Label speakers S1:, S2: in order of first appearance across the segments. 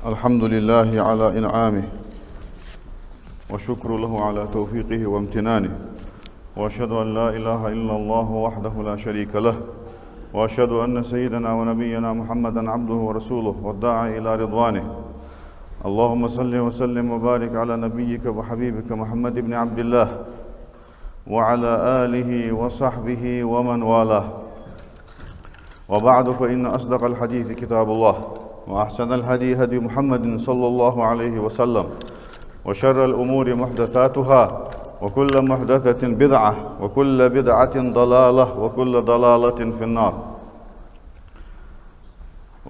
S1: الحمد لله على إنعامه وشكر له على توفيقه وامتنانه، وأشهد أن لا إله إلا الله وحده لا شريك له، وأشهد أن سيدنا ونبينا محمدا عبده ورسوله والداعي إلى رضوانه. اللهم صل وسلم وبارك على نبيك وحبيبك محمد بن عبد الله وعلى آله وصحبه ومن والاه. وبعد، فإن أصدق الحديث كتاب الله، وأحسن الهدي هدي محمد صلى الله عليه وسلم، وشر الأمور محدثاتها، وكل محدثة بدعة، وكل بدعة ضلالة، وكل ضلالة في النار.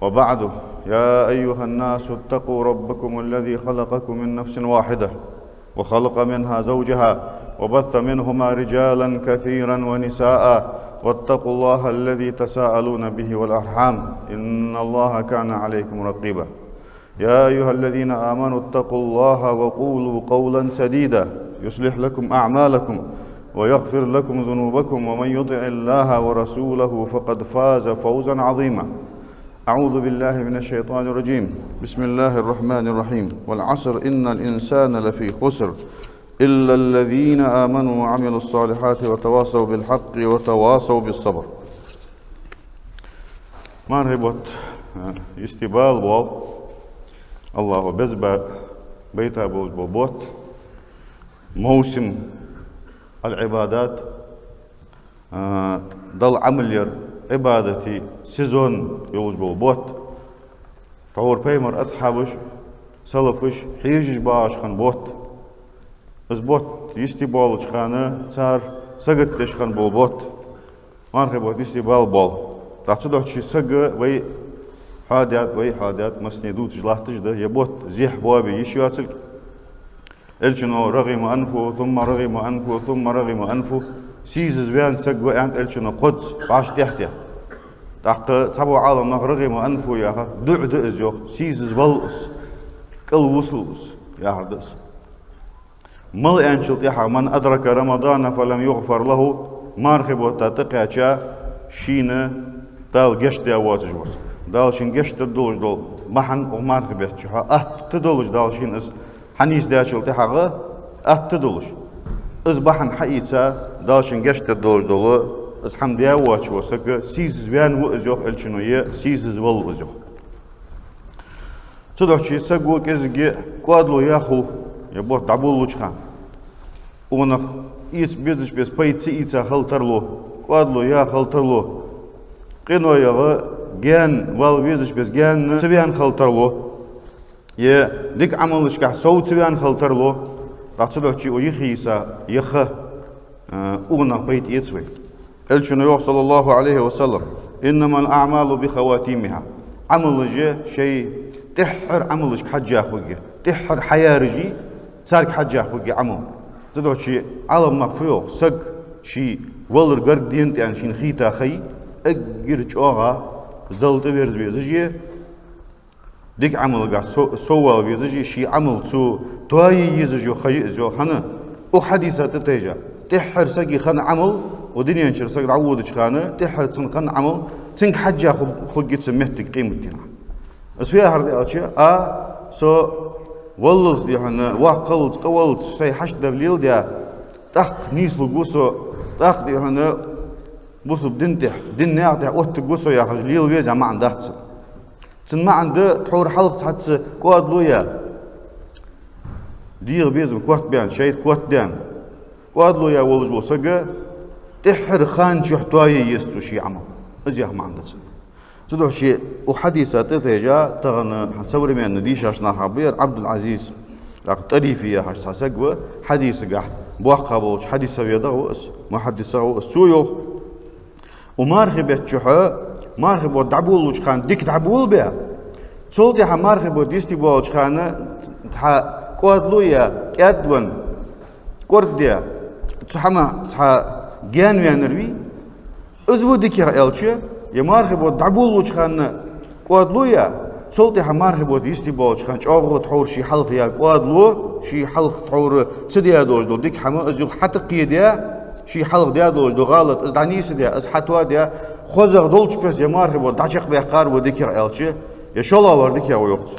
S1: وبعد، يا أيها الناس اتقوا ربكم الذي خلقكم من نفس واحدة، وخلق منها زوجها، وبث منهما رجالا كثيرا ونساء، واتقوا الله الذي تساءلون به والأرحام، إن الله كان عليكم رقيبا. يا أيها الذين آمنوا اتقوا الله وقولوا قولا سديدا يصلح لكم أعمالكم ويغفر لكم ذنوبكم، ومن يطع الله ورسوله فقد فاز فوزا عظيما. أعوذ بالله من الشيطان الرجيم. بسم الله الرحمن الرحيم. والعصر إن الإنسان لفي خسر إلا الذين آمنوا وعملوا الصالحات وتواصوا بالحق وتواصوا بالصبر. مرحبت استبال بول الله بزبا بيتا بوت موسم العبادات دل عملير عبادتي سيزون يوز بوت طور بيمر أصحابش سلفش حيجش باش خان بوت از بوت يستبال خانه صار سجدتش خان بوت مرحبا استبال بول تحصل شيء سجى وي حادات مسندوت جلاتش ده يبوت زيح بابي يشياتل الشنو رغم أنفه ثم رغم أنفه ثم رغم أنفه سيز بيان سجى عند الشنو قدس باش تحته تحت سبع عالم رغم أنفه يا دعد إزيو سيز بالس كل وصلس يا هردس مل أنشل يا من أدرك رمضان فلم يغفر له مرحبا تتقيا شينه دال جشت يا واجوس دالشين جشت دولج دول محن ومارك بيتشها تدولج دالشين اس حنيس داشل تحقه تدولج اس بحن حقيقة دالشين جشت دولج دول اس حمد يا واجوس سيز بيان وازيوخ الشنوية سيز ول وازيوخ تدوشي سقو كزجي قادلو ياخو يبوت دابولوش خان ونخ إيش بيدش بس بيتسي إيشا خلترلو قادلو يا خلترلو قينو يغا جان والويزش بس جان سبيان خلترلو يا ديك عملش كح صوت سبيان خلترلو تحسبك شيء ويخيسا يخ أغنى بيت يتسوي الشنو صلى الله عليه وسلم إنما الأعمال بخواتيمها عمل جه شيء تحر عملش حجة خوجي تحر حياة رجي صار حجة خوجي عمل تدو شيء على مغفيو سق شيء ولر قرق دينت يعني شين خيتا خي أجر جوغا دلت بيرز بيزجي ديك عمل قا سوال بيزجي شيء عمل سو تواي يزجو خي زو خنا وحديثة تتجا تحر سقي خنا عمل ودنيا نشر سق عودج خنا تحر تسن خنا عمل تنك حجة خوجي تسميتك قيمتنا اسويا هردي اتشا سو ولز دي هنا واقلت قولت سي حش دبليل دي تخ نيس لغوسو تخ دي هنا بوسو بدنتح دين نعطي اوت غوسو يا خجليل ويزا ما عندها تن ما عنده تحور حلقة حتى كواد لويا دير بيزم كوات بيان شيء كوات ديان كواد لويا ولج وسقى تحر خان شو حتواي يستو شي عمل ازيح ما عندها تدو شيء وحديثة تتجا تغنى حنصور من نديش عشنا خبير عبد العزيز تريفي يا حش سقوى حديث قاح بوقع بوش حديث بيضا وس محدثة وس سويو ومارخب يتشحى مارخب ودعبول وش كان ديك دعبول بيا صوتي ها مارخب وديستي بوش كان ها قادلويا كادون كورديا تحما تها جان وينروي ازو ديك يا الشيء يا مارخب ودعبول وش كان قادلويا صوتي ها مارخب وديستي بوش كان شاغو تحور شي حلق يا قادلو شي حلق تحور سديا دوج ديك حما ازو حتى قيديا شي حلق ديا دولج دو غلط از دانيس ديا از حتوا ديا خوزغ دولج بس يا مارخب داشق بيقار وديكير الشي يا شولا وردك يا ويوقت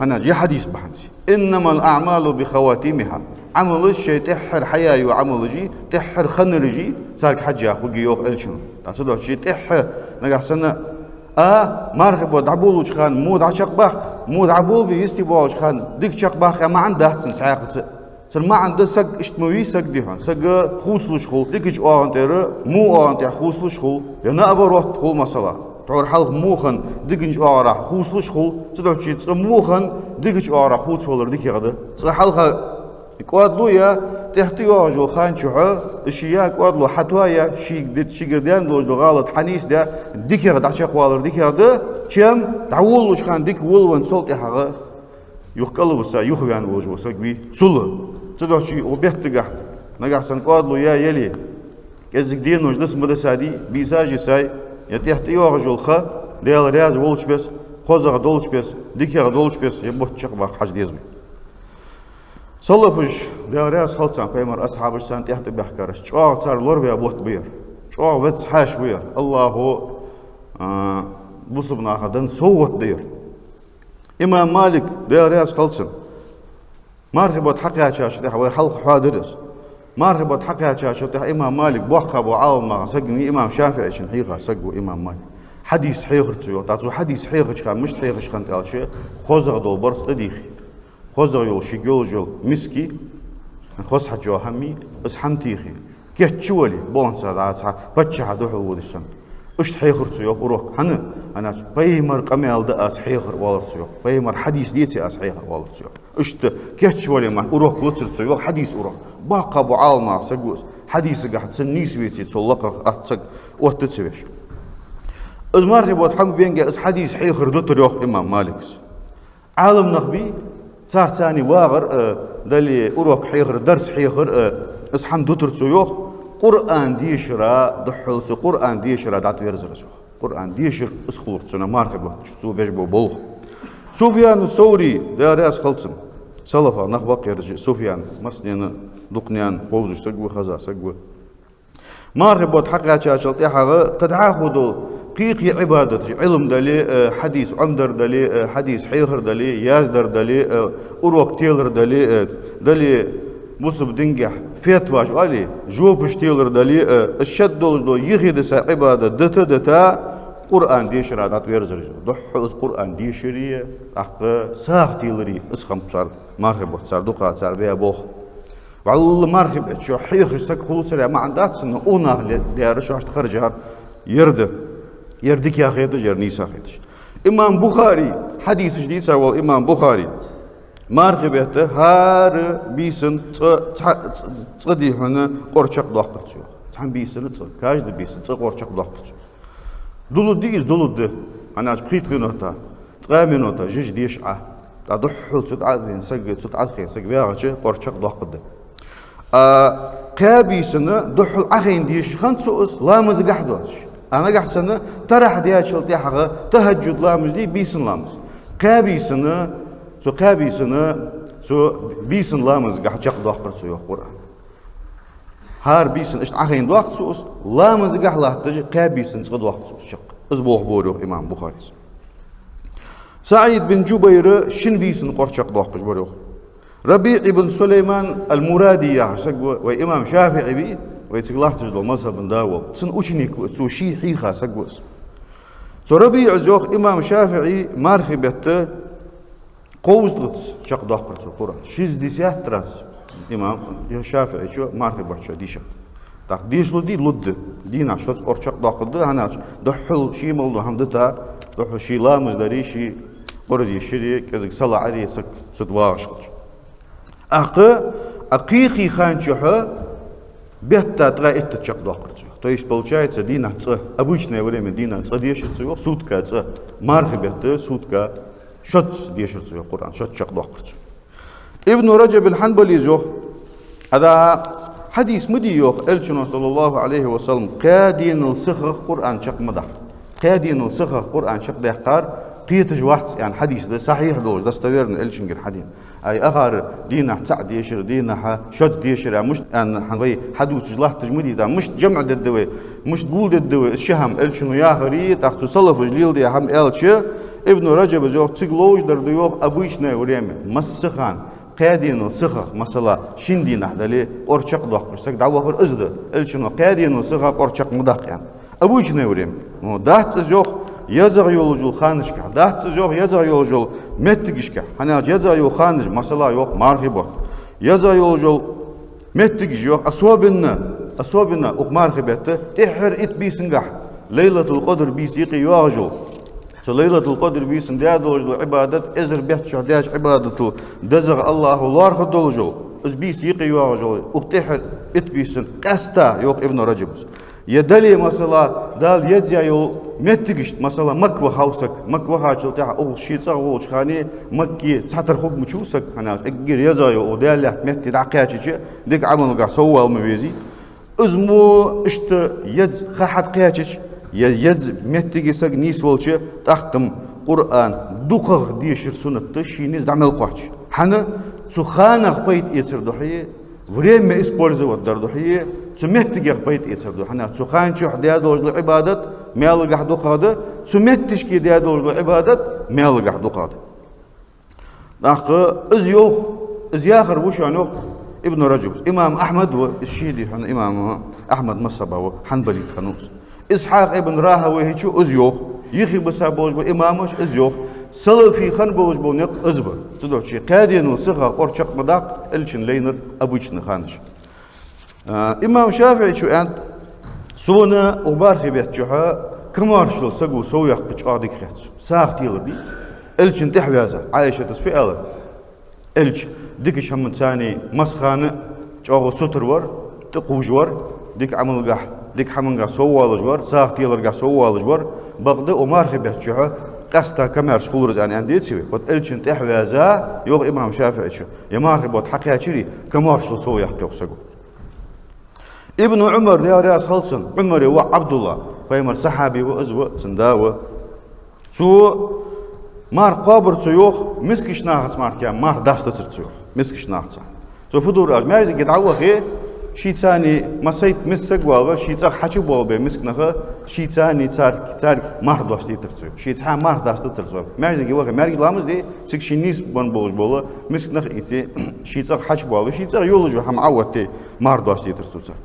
S1: هنا جي حديث بحنسي انما الاعمال بخواتيمها عمل الشيء تحر حياة وعمل جي تحر خنرجي سالك حجة خوجي يوق الشنو تصدق شيء تحر نجح سنة مارخب ودعبول وشخان مود عشق باخ مود عبول بيستيبوا وشخان ديك شق باخ ما عنده سنسعاقة سن ما عنده سق اشتموي سق ديهان سق خوصلوش خو ديكش اوان تير مو اوان تير خوصلوش خو ينا ابر وقت خو مسألة تعور حلق موخن ديكش اوارا خوصلوش خو تصدق شيء موخن ديكش اوارا خوص فولر ديك يغدا تصدق حلقة كوادلو يا تحتيو جو خان شوحه الشيا كوادلو حتوايا شي ديت شي قردان لوج دو غلط حنيس دا ديك يغدا عشق والر ديك يغدا تشم تعولوش خان ديك ولون صوت يحغه يخقلو بسا يخوان وجو سقبي صلو تصدق شي وبيختغا نجح سن كوادلو يا يلي كزك دين وج دس مدسادي بيساجي ساي يا تحتيو جو الخ ديال رياز ولش بس خوزغ دولش بس ديك يغدا دولش بس يبوت شق حاج ديزمي صلفش دارياس خلصان بيمر أصحاب السان تحت بحكرش شو صار لوربيا بوت بير شو بتس حاش بير الله بصبنا خدن صوت دير إمام مالك دارياس خلصان مرحبا حقيا شاش ده حلق حادرس مرحبا حقيا شاش ده إمام مالك بوحكا بو عالم ما سجني إمام شافعي شن حقيقة سجوا إمام مالك حديث حيخر تيو تعطوا حديث حيخر كان مش حيخر كان تعال شيء خوزغ دول برص تديخي خوزغ يول شيجول جول مسكي خوز حجوا همي بس حمتيخي كيتشولي بون ساعات بتشع دوحو ودسن اش حيخر تيو بروك انا بيمر قميل دا اس حيخر والر تيو بيمر حديث ديتي اس حيخر والر تيو اشت كيتشولي ما بروك لوتر تيو حديث بروك باقا ابو عالما سجوس حديث قاعد سنيس بيتي تسلق اتسق وتتسويش از مرحبا حم بينجا اس حديث حيخر دوتر يوخ امام مالك عالم نخبي صار ثاني واغر دلي أروك حيخر درس حيخر اسحم دوتر تسويوخ قرآن ديشرا دحلت قرآن ديشرا دعت ويرزرسوخ قرآن ديشر اسخور تسونا ماركبه شو بيجبو بولخ سفيان الثوري دارياس خلصن سلفا نخبق يرجع سفيان مسنين دقنيان بوزش سقوي خزا سقوي ماركبه حقا شاشلتي حقا قد عاخدوا قيقي عبادة علم دلي حديث عمدر دلي حديث حيخر دلي يازدر دلي أروك تيلر دلي مصب دنجح فيتواش علي جوبش تيلر دلي الشد دول يغيدس عبادة دتا قرآن ديشر عادات ويرزر دحل قرآن ديشري أحق ساق تيلري اسخم صار مرحبا صار دقا صار بيا بوخ والله مرحبا شو حيخر سك خلص ما عندات سنة أونا ديارش عشت خرجها يردك يا خيتش يرنيسا خيتش إمام بخاري حديث جديد سوى إمام بخاري مرحبا هار بيسن تصدي هنا قرشق ضاقرتشو تحن بيسن كاج د بيسن قرشق ضاقرتشو دولو ديز دولو د انا بقيت لنوتا تقامي نوتا جيج ديش تدحل تدعين سق تدعين سق بياغش قرشق ضاقد كابيسن دحل اخين ديش خنسوس لا مزقحدوش أنا قحسنا ترى ديا شلتي حقه تهجد لامز دي بيسن لامز كابيسنا سو بيسن لامز قح جق داخل سو يقرأ هار بيسن إشت عخين داخل سوس لامز قح له تج كابيسن سقد داخل سوس شق أسبوع بورو إمام بخاري سعيد بن جبير شن بيسن قرشق داخل بورو ربيع بن سليمان المرادي يا سقوا وإمام شافعي بي ويتسقلاه تجدو مذهب داول تسن أوشنيك سو شي حيخا سقوس سو ربيع زوخ إمام شافعي مارخبت قوز دغتس شق داخل سو قرآن شيز ديسيات تراس إمام شافعي شو مارخبت شو ديشا تاق ديشلو دي لد دينا شوت أور شق داخل ده هناش دحل شي ملدو همدتا دحل شي لامز داري شي قردي شري كذا صلى عليه سك ستواغش أقيقي خان شوحه бетта траитта чак дохрцу. То есть получается дина ц обычное время дина ц дешерцу, сутка ц мархбетта сутка шот дешерцу Кур'ан шот чак дохрцу. Ибн Раджаб аль-Ханбали зох هذا حديث مديوخ الشنو صلى الله عليه وسلم قادين السخر قرآن شق مدح قادين السخر قرآن شق دحقار قيتج وقت يعني حديث ده صحيح دوج دستويرن إلشنجر حديث أي أغار دينا تعد يشر دينا شد يشر يعني مش أن حنغي حدوث جلاه تجمدي ده مش جمع الدواء مش تقول الدواء الشهم إلشنو يا غري تحت صلف جليل دي هم إلش ابن رجب زوج تقلوج در ديوق أبويشنا وريم مسخان قادين صخخ مثلا شندي نحدلي أرشق ضخ سك دعوة فر أزد إلشنو قادين صخخ أرشق مدق يعني أبويشنا وريم ده زوج يزغ يولجول خانش كه ده زوج يزغ يولجول متجش كه هنا يزغ يول خانش مثلا يوق مارخبات يزغ يولجول متجش يوق أصوبنا أقمارخبات تحر إتبيسنجح ليلة القدر بيسيقي يواجل ليلة القدر بيسن دادولجو عبادة إزر بيت شهداش عبادة دزغ الله الله خدولجو إز بيسيقي يواجل أقتحر إتبيسن قستا يوق ابن رجب يدلي مثلا دال يدزا يو متجشت مثلا مكوى هاوسك مكوى هاجل تاع أول شيء صار خاني مكي تحتر خوب مشوسك أنا أجر يزا يو ودال مت دعكاتش ديك عمل قا سوى المويزي أزمو إشت يدز خحت قياتش يدز متجسك نيس والش تحكم قرآن دقق ديشر سنة تشينيز دعمل قاتش حنا تخانق بيت إيسر دحية время использовать дардухие суметтигех байт ецерду хана цуханчух диадолжлу ибадат мелгах духады суметтишки диадолжлу ибадат мелгах духады нахы из yok из яхр вушанух ابن رجب إمام أحمد والشيدي حن إمام أحمد مصبا وحنبلي خنوس إسحاق ابن راهوي هيشو إز yok يخي بسابوج بإمامش إز yok سلفي خنبوج بونيق إزبا تدوشي قادين وصغا قرشق مداق إلشن لينر أبوشن خانش إمام شافعي شو أنت سونا وبارخي بيت شوها كمارشل سقو سويق بشقادك خيات ساختيل بي إلشن تحويازا عايشة تسفي ألا إلش ديك هم تاني مسخانة شاغو ستر ور تقوج ور ديك عمل قح ديك حمنقا سوال جوار ساختيل رقا سوال جوار بغدا ومارخي بيت شوها قصتا كمارش خلورز يعني عندي تسوي قد إلشن تحويازا يوغ إمام شافعي شو يمارخي بوت حقيا شري كمارشل سويق يقسقو ابن عمر يا راس خلصن عمر هو عبد الله فيمر صحابي وأزوة سنداوة شو مار قابر تيوخ مسكش ناخت مار كام مار داست تيوخ مسكش ناخت شو فدور أج ما يزيد يدعوه خي شيء ثاني مسيت مسك والله شيء ثاني حشو بالبه مسك نخا شيء ثاني صار مار داست تيوخ شيء ثاني مار داست تيوخ ما يزيد يوخ ما يزيد لامز دي سكشينيس بن بولج بالله مسك نخ إنتي شيء ثاني حشو بالبه شيء ثاني يولجو هم عوضتي مار داست تيوخ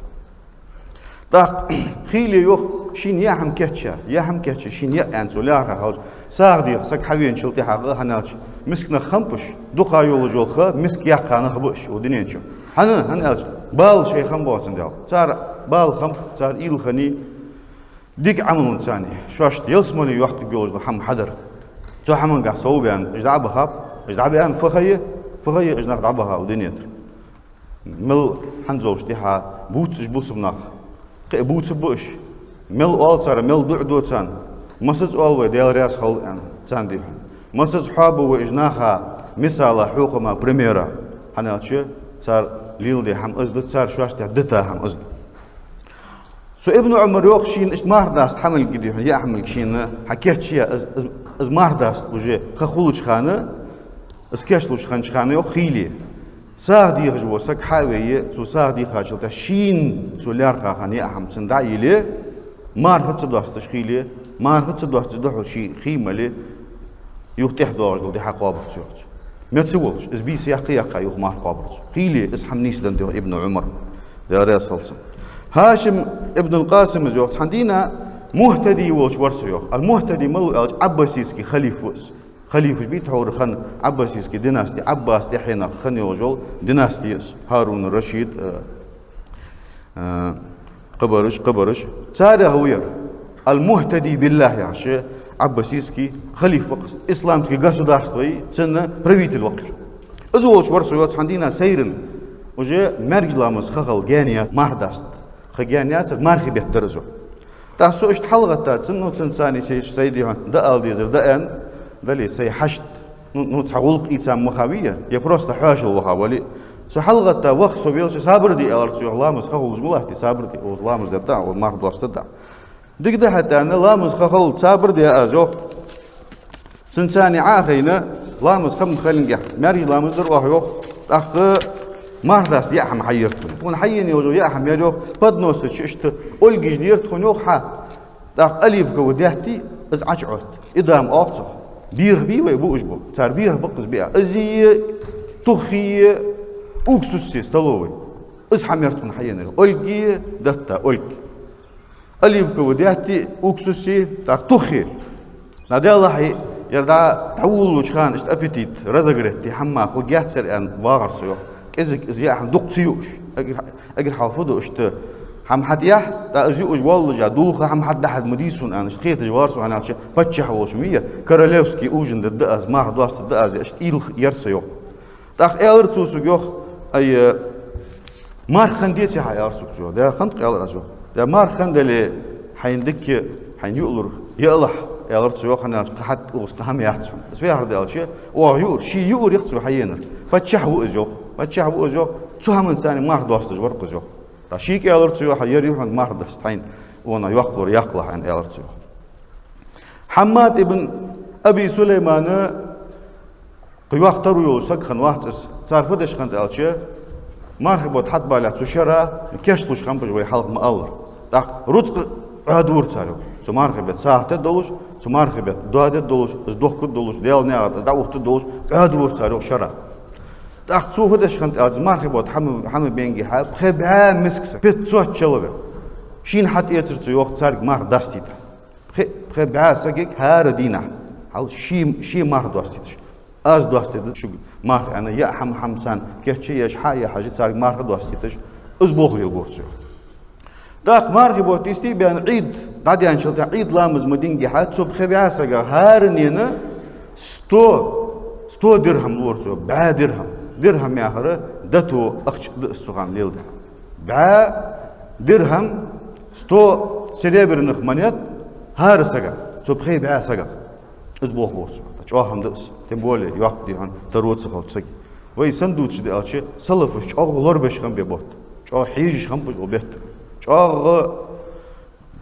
S1: تاق خيلي يوخ شين يهم كتشا شين يأنسو لاها هاج ساغدي سك حوين شلتي حقه هناش مسكنا خمبش دقا يولجو خا مسك يقانا خبش ودنينشو هناش بال شي خمبوتن دال صار بال خم صار إيل خني ديك عملون ثاني شوشت يلسمولي يوحق بيولجو حم حدر تو حمن قا صوبيان اجدعب خاب اجدعب ان فخيه اجناق دعبها ودنيتر مل حنزوش ديها بوتش بوسبناخ بوتس بوش مل أول صار مل دعدو تان مسج أول وديال رأس خل يعني تان ديه مسج حابو وإجناها مثال حكومة بريميرا هنالشيء صار ليل ده هم أزد صار شواش ده دتا هم أزد سو ابن عمر يوق شين إش مار داست حمل قديه يا حمل شين حكيت شيء از مار داست وجه خخولش خانة اسكشلوش خانة يوق خيلي ساعدي رجوا سك حاوية تو ساعدي خاجل تشين تو لارقا خاني أهم تندعي لي مار هت تدوس تشخيلي مار هت تدوس تدوح شيء خيمة لي يوتح دارج لو دي حقابة تيوت ما تسولش إز بي سياقيا يوخ مار قابة خيلي إز حمنيس دندو ابن عمر ده رأس صلصة هاشم ابن القاسم زوج عندنا مهتدي وش ورسيو المهتدي ملو عباسيسكي خليفة بيت حور خن عباسيسكي ديناستي عباس دي حين خن يوجول ديناستي هارون الرشيد قبرش سادة هوير المهتدي بالله يا شيء عباسيسكي خليفة إسلامسكي государствоي سنة правитель الوقت أزولش ورسويات عندنا سيرن وجاء مرجلامس خخل جانيات مارداست خجانيات مارخي بيحترزو تاسو اشت حلقة تسنو تنساني شيء سيدي هون ده الديزر ده ان ده لي سي حشت نو تحولق إيتام مخاوية يا بروست حاش الوخاولي سو حلقة وقت سوبيلش صابر دي ألرتسو لامس خخل جملة صابر دي أو لامس ده والمارد وسط ده ديك ده حتى أنا لامس خخل صابر دي أزو سنساني عاخينا لامز خم خلنجح ماري لامز در واحد أخ مهرس يا أحم حيرتون تون حيني وجو يا أحم يروح بدنوس ششت أولج جديرت خنوخ ح أخ أليف جودهتي إز عشرت إدام أقصى بير بي ويبوش بو صار بير بقص بيع أزي تخي أوكسوسي استلوي إز حميرتون حيني أولجي دتا أولج أليف جودهتي أوكسوسي تخي نادي الله يردا تعول وشخان اشت أبيتيت رزقرتي حما خو جات سر أن واغرسيو كذك إزياء حم دقتيوش أجر حافظه اشت حم حد يح تا أزيوش والله جا دولخ حم حد حد مديسون أنا شخيت جوارسو أنا عشان بتشح وشمية كارليفسكي أوجن الدقاز مار دواست الدقاز اشت إيل يرسيو تاخ إلرتو سجوخ أي مار خنديتي حي أرسو جو ده خند قال رجو ده مار خندلي حيندك حينيولر يالله يالرتو يوخ أنا قحط وسقهم يحتسون بس في هذا الشيء ويور شيء يور يقصو حينر بتشح وأزيو بتشح وأزيو تهم إنسان مار دواست جوار قزيو تشيك يالرتو يوخ يريح مار دستين وانا يقلر يقلع عن يالرتو حماد ابن أبي سليمان قيواختروا يوسق خن واحد صار فدش خن الشيء مرحبا حد بالات سشرا كشتوش خن بجوي حلق مأور تاخ رزق عدور صاروا سو مرحبا ساعة دولش سو مرحبا دعاء دولش زدوخ دولش ديال نعت دعوة دولش عدور صاروا شرا تاخ سو فدش خن مرحبا حم بينجي حب خبها مسكس بيت صوت شلوه شين حد يترتو يوقت صار مار داستيت خبها سجك هار دينا هل شي مار داستيتش از داستيت شو مار أنا يا حمسان كيف يش حاجة حاجة صار مار داستيتش أسبوع يلبورتشو داخ مار بوتيستي بين عيد بعد يعني شلت عيد لامز مدينجي حد صبح خبها سجا هار نينا 100 درهم لورتشو بعد درهم يا هره دتو أخش السوغام ليل ده بعد درهم 100 سريبر نخمانيات هار سجا صبح خبها سجا أسبوع بورتشو شاهم دقس تنبولي يوقدي هن تروت سخال تسقي وي سندوتش دي أشي سلفش شاغ لوربش خم بيبوت شاغ حيجش خم بيج وبيت شاغ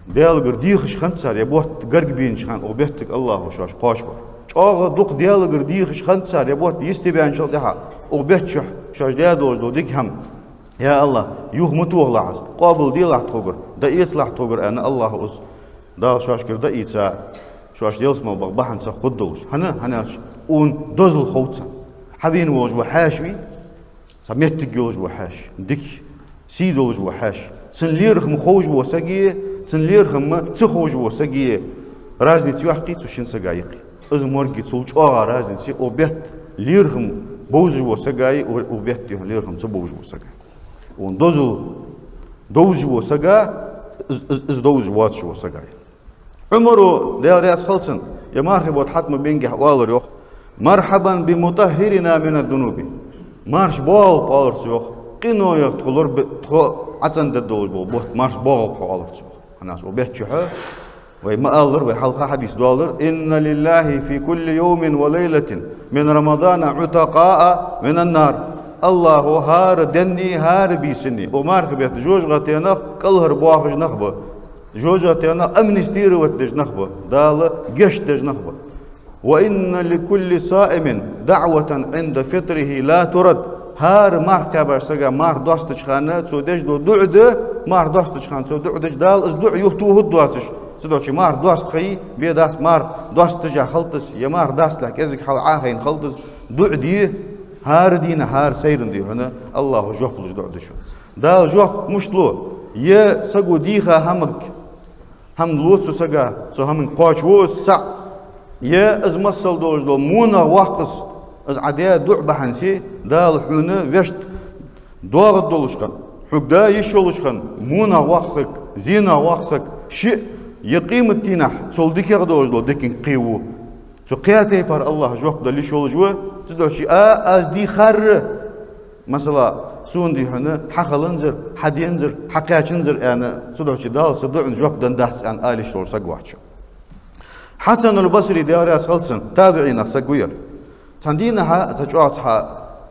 S1: ديالغر ديخش خم سار يبوت قرق بينش خم وبيتك الله وشاش قاشوا شاغ دوق ديالغر ديخش خم سار يبوت يستي بيان شال دها وبيت شاش ديادوج دو ديك هم يا الله يوه متوه لعز قابل دي لح توبر دقيت لح توبر أنا الله أس دا شاش كر دقيت سا شو أشياء اسمه بحن سخدوش هنا اون دوزل خوتسا حبين ووج وحاشوي سميت تجوج وحاش ديك سيدوج وحاش سنليرخ مخوج وسجيه سنليرخ ما تخوج وسجيه رازني تيوحقي تشين سجايقي از مورجي تولج رازني تي وبيت ليرخم بوج وسجاي وبيت ليرخم تبوج وسجاي اون دوج وسجا از دوج واتش وسجاي عمره ده رأس خلصن يا مرحبا وتحط ما بينجح والر يوخ مرحبا بمطهرنا من الذنوب مارش بال بالرس يوخ قنو يدخلور بتخو عتن الدول بوت مارش بال بالرس يوخ الناس وبيحكوا وما ألر وحلقة حديث دولار إن لله في كل يوم وليلة من رمضان عتقاء من النار الله هار دني هار بيسني ومارك بيت جوج غتينا كلهر بواخج نخبه جوجا تيانا أمنستير وتدج نخبة دالة جش دج نخبة وإن لكل صائم دعوة عند فطره لا ترد هار مار كبر سجا مار دوستش خانة سودج دو دعدة مار دوستش خانة سودج دال إز دع يهتوه دوستش سودج مار دوست خي بيداس مار دوستش خلطس يا مار داس لك إزك حل عاهين خلطس دعدي هار دينا هار سيرن دي هنا الله جوه كلش دعدشو دال جوه مشلو يا سجو ديخا همك هم لوتسو سجا سو هم قاش ووس سع يا از مسل دوج دو مونا واقص از عديا دع بحنسي دال حونه وشت دوغ دولشكن حقدا يشولشكن مونا واقصك زينا واقصك شيء يقيم التينح سول ديك دوج دو ديكن قيو سو قياتي بار الله جوق دل يشولجو تدو شي از دي خر مثلا سون دي هنا حخلنزر حدينزر حقاچنزر انا سدوچي دال سدون جوب دندات ان آل شور سغواچ حسن البصري ديار اسخلسن تابعين سغوير تندينها تجواتها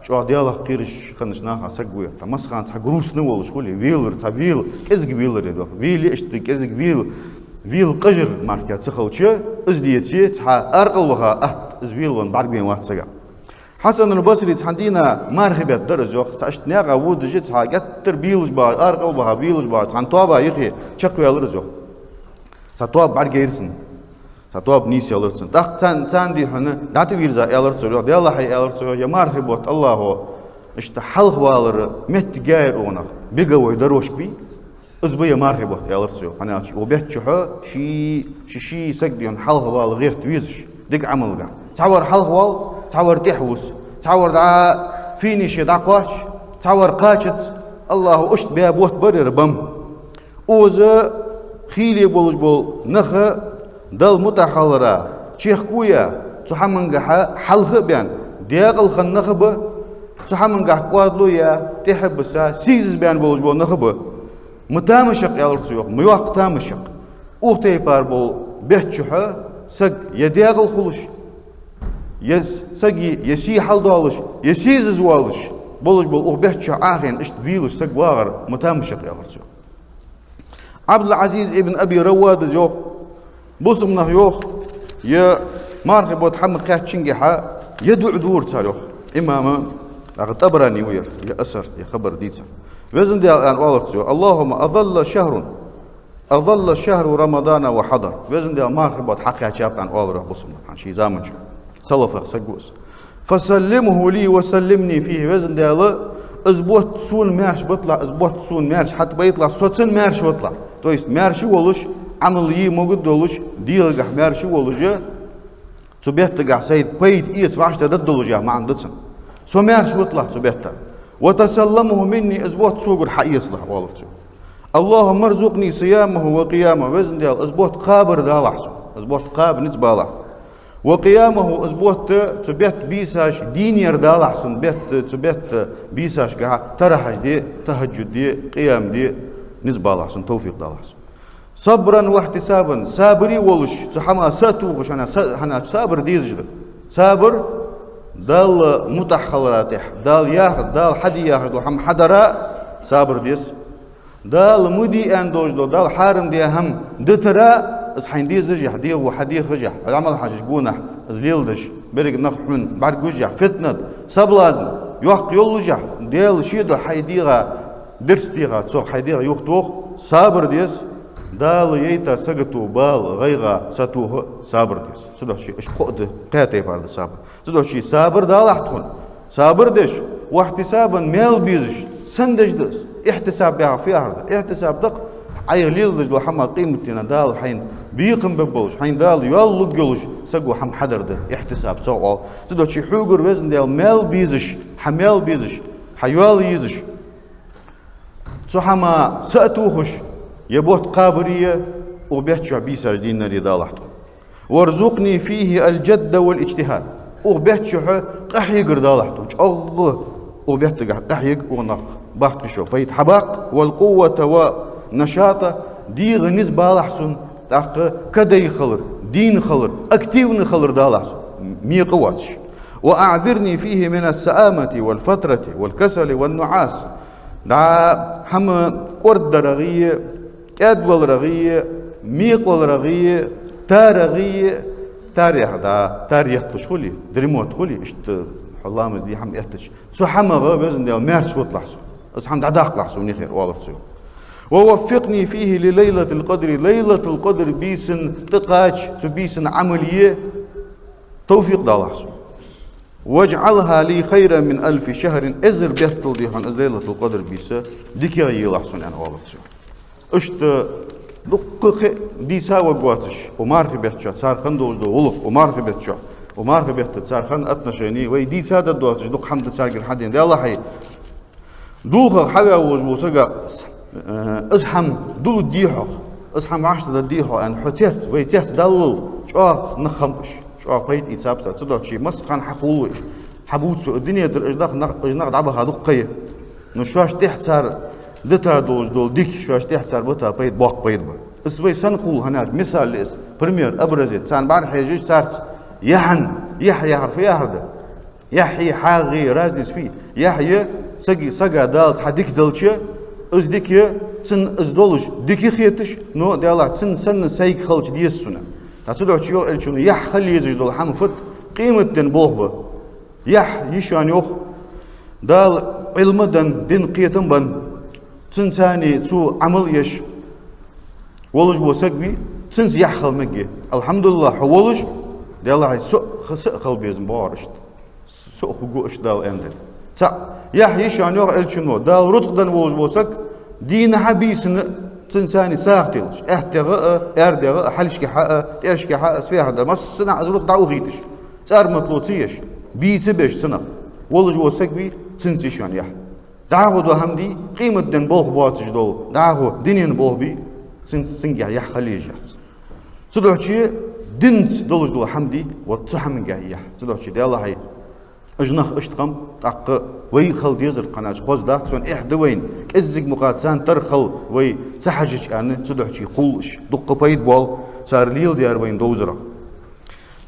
S1: جو ديال قيرش خنشنا سغوير تمسخان تغروس نول شكولي ويلر تاويل كزغ ويلر دو ويلي اشت كزغ ويل قجر ماركات سخوچ ازديتي تها ارقلوها زبيلون بعربين واتسجا حسن البصري تحدينا مرحبا درجة تشتنيا غود جت حاجات تربيلش با أرقل بها بيلش با تنتوابا يخي شكوى الرجو تتواب بعد غيرسن تتواب نيسي الرجسن تان دي هنا دات ويرزا الرجو دي الله حي الرجو يا مرحبا الله إشت حلق والر مت غير أونا بيجوا يدروش بي أزبي مرحبا الرجو أنا وبيت شي سجدين حلق وال غير تويزش دق عمل قا تصور حلق وال تصور تحوس تصور دا فيني شي داقواش تصور قاچت الله اشت بيا بوت برر بم اوز خيلي بولج بول نخ دل متحلرا چيخ كويا تحمنغ حلخ بيان ديقل خنخ ب تحمنغ قوادلو يا تحبسا سيز بيان بولج بول نخ ب متامشق يالرسيوق ميوق تامشق اوتي بار بول بيتشح سق يديقل خلوش يس سجي يسي حل دالش يسي زوالش بولش بول أخبرت عاهن إشت فيلش سج واغر متامشق يا رسول عبد العزيز ابن أبي رواد جو بوسمنا يوخ يا مارغب حمد كاتشنجي حا يدعو دور تاريخ إمام أغتبرني وير يا أسر يا خبر ديتسا وزن دي الآن والرسول اللهم أظل شهر رمضان وحضر وزن دي مارغب حقيا شاب عن والره بوسمنا عن شي زامن جو صلفه سجوس فسلمه لي وسلمني فيه وزن دياله ازبوت سون مارش بطلع ازبوت سون مارش حتى بيطلع صوتن مارش بطلع то есть مارش ولش عمل يي موجود دولش ديلغ مارش ولش تبيت سيد بيت ايت واش تدلج ما عندتن سو مارش بطلع تبيت وتسلمه مني ازبوت سوق حيصلح والله اللهم ارزقني صيامه وقيامه وزن ديال ازبوت قابر دالحسو ازبوت قاب نتبالا وقيامه أزبوت تبيت بيساش دينير دالح سن تبيت بيساش كها ترحش دي تهجد دي قيام دي نسبة الله سن توفيق دالح سن صبرا واحتسابا صابري ولش سحما ساتوغش أنا صابر ديزجد صابر دال متحلراتح دال ياخد دال حدي ياخد هم حدرا صابر ديس دال مدي اندوج دال حارم دي هم دترا إصحين دي زجح دي وحدي خجح العمل حاجة جونح زليلدش برق نفحون بعد جوجح فتنة سبلازن يوق يولجح ديل شيدو حيديغا درس ديغا تسوق حيديغا يوختوخ صابر ديس دال ييتا سقطو بال غيغا ساتوه صابر ديس سدو شي اش قد قاتي بارد صابر سدو شي صابر دال احتخون صابر دش واحتسابا ميل بيزش سندش دس احتساب بها في أرض احتساب دق عير ليلدش لو حما قيمتنا دال حين بيقم ببولش حين دال يالو جولش سقو حم حدر ده احتساب سوال تدو شي حوجر وزن ديال مال بيزش حمال بيزش حيوال يزش سو حما سأتوخش يبوت قابرية وبيحتشع بيساج دين نري دالحتو وارزقني فيه الجد والاجتهاد وبيحتشع قحيقر دالحتو الله وبيحتقع قحيق ونق باقشو بيت حباق والقوة ونشاطة ديغ نسبة لحسن تاق كدي خلر دين خلر اكتيفن خلر دالحسن مي قواتش وأعذرني فيه من السآمة والفترة والكسل والنعاس دا هم قرد رغية أدول رغية ميقول رغية تارغية تاريخ دا تاريخ تشخلي دريموت خلي اشت حلامز دي هم احتش سو حمغه بزن ديال مارس وطلعسو اس حمد عداق لحسو ني خير والله تسيو ووفقني فيه لليلة القدر ليلة القدر بيسن تقاش بيسن عملية توفيق دالحسو واجعلها لي خيرا من 1000 شهر ازر بيتل دي عن ليلة القدر بيسا ديكي يلحسن انا والله تسيو اشت دقق دي ساوى قواتش ومارك بيتشا صار خندوش دو ولق ومارك بيتشا ومارك بيت صار خن اتنشيني وي دي ساده دواتش دق حمد صار الحدين دي الله حي دوخ حبا وجبوسقا ازحم دول ديحو ازحم 10 ديحو ان حتيت وي تيت دل شوخ نخمش شوخ بيت يتسابتا تدوشي مسخن حقولوش حبوت الدنيا در اجناق دعبها دقيه نشواش تحت صار دتا دوج دول ديك شواش تحت صار بتا بيت باق بيت اسوي سنقول هناك مثال ليس بريمير ابرزت سان بار حيجي صارت يحن يحيى حرف يهرد يحيى حاغي رازدس فيه يحيى سقا دالت حديك دلشة از ديكي تن از دولش ديكي خيتش نو دالا تن سن سايك خلش ديسونا تاتدو تشيو الچون يح خلي يزج دول حم فت قيمة دن بوه يح يشان يوخ دال علم دن دين قيتم بن تنساني تو عمل يش ولج بوسقبي تنس يحخل مجي الحمد لله حولج دال هاي سخل بيزن بارشت سو خجوش دال اندل سا يح يشان يوخ الشنو دال رزق دن ولج بوسق دين حبيسن تنساني ساختلش احتغاء اردغاء حلشك حق تشك حق سفيها ده مس سنة ازروت دعو غيتش صار مطلوطيش بيت بيش سنة ولج وسق بي تنسيشان يح دعو دو همدي قيمة دن بوه باتش دول دعو دينين بوه بي سنجح يح خليج صدقتي دنت دولج دول همدي وتصحم جاه يح صدقتي ده الله هي اجنخ اشتقم تق وي خل ديزر قناش خوز داخت سون احد وين كزق مقاتسان ترخل وي سحجج ان صدقتي قولش دق بايد بول صار ليل ديار وين دوزره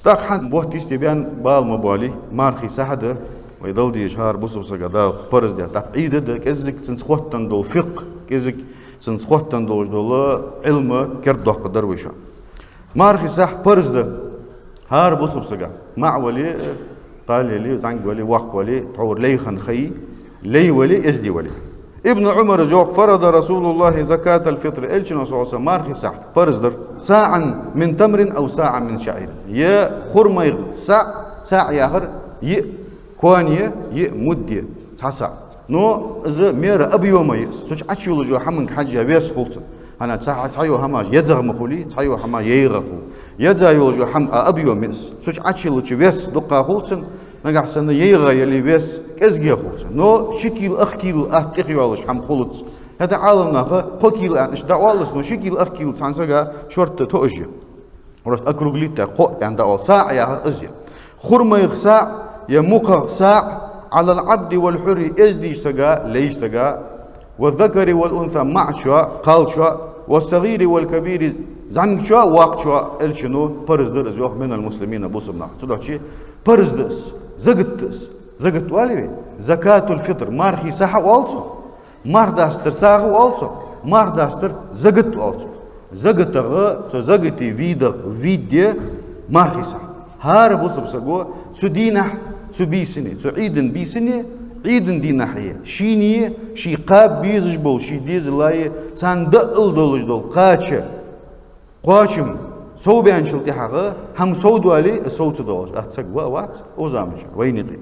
S1: تاق حد بوحتيس تبيان بال مبالي مارخي سحده ويضل دي شهر بص قدا برز ده تعقيد ده كزق تنسخوتن دول فقه كزق تنسخوتن دول علم كردو قدر ويشا مارخي صح برز ده هار بص مع ولي قال لي زنج ولي وق ولي تعور لي خن خي لي ولي ازدي ولي ابن عمر زوق فرض رسول الله زكاة الفطر الشنا صلى الله عليه وسلم مارخي صح برز در ساعا من تمر او ساعة من شعير يا خرميغ ساع ياهر ي كوانية ي مدية تسع نو إذا مير أبيوم يس سوش أشيل جو حمن حاجة بيس خلص أنا تسعيو هما يزغ مخولي تسعيو هما ييغخو يزايو جو حم أبيوم يس سوش أشيل جو بيس دقة خلص نجح سنة ييغ يلي بيس كزجي خلص نو شكيل أخكيل أخكيوالش حم خلص هذا عالمنا قكيل إيش دعوالس نو شكيل أخكيل تانسجا شرط توجي ورست أكروغليتا قو عند أول ساعة يا أزيا خرما يخسع يموق ساع على العبد والحر ازدي سجا ليش سجا والذكر والانثى مع شوا قال شوا والصغير والكبير زعم شوا واق شوا الشنو فرز در زوخ من المسلمين بوسمنا تدوشي فرز دس زغت والي زكاة الفطر مارخي صح والصو مار داستر صح والصو مار داستر زغت والصو زغتغ تو زغتي فيديا مارخي صح هار بوسب سجوا سدينه سبيسني سعيدن بيسني عيدن دي ناحية شينية شي قاب بيزج بول شي ديز لاي سان دقل دولج دول قاشم سو بيان شلتي حقا هم سودو علي سوت دولج اتسق وات اوزامش وينيقي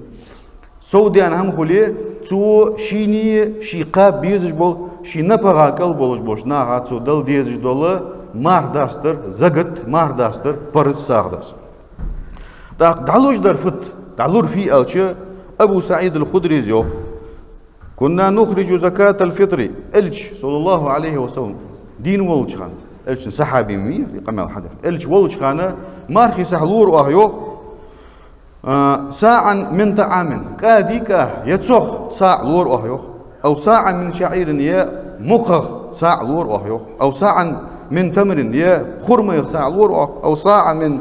S1: سوديان هم خولي تو شينية شي قاب بيزج بول شي نبغا قل بولج بوش ناغا تو دل ديزج دول مار داستر زغت مار داستر برز ساغداس دعلوش در فت دعلور في ألشة أبو سعيد الخدري زيو كنا نخرج زكاة الفطر إلش صلى الله عليه وسلم دين ولش خان إلش صحابي مية لقمة الحدث إلش ولش خانه مارخي سحلور وأهيو ساعا من طعام كاديكا يتسخ ساع لور وأهيو أو ساعا من شعير يا مقخ ساع لور وأهيو أو ساعا من تمر يا خرمة ساع لور أو ساعا من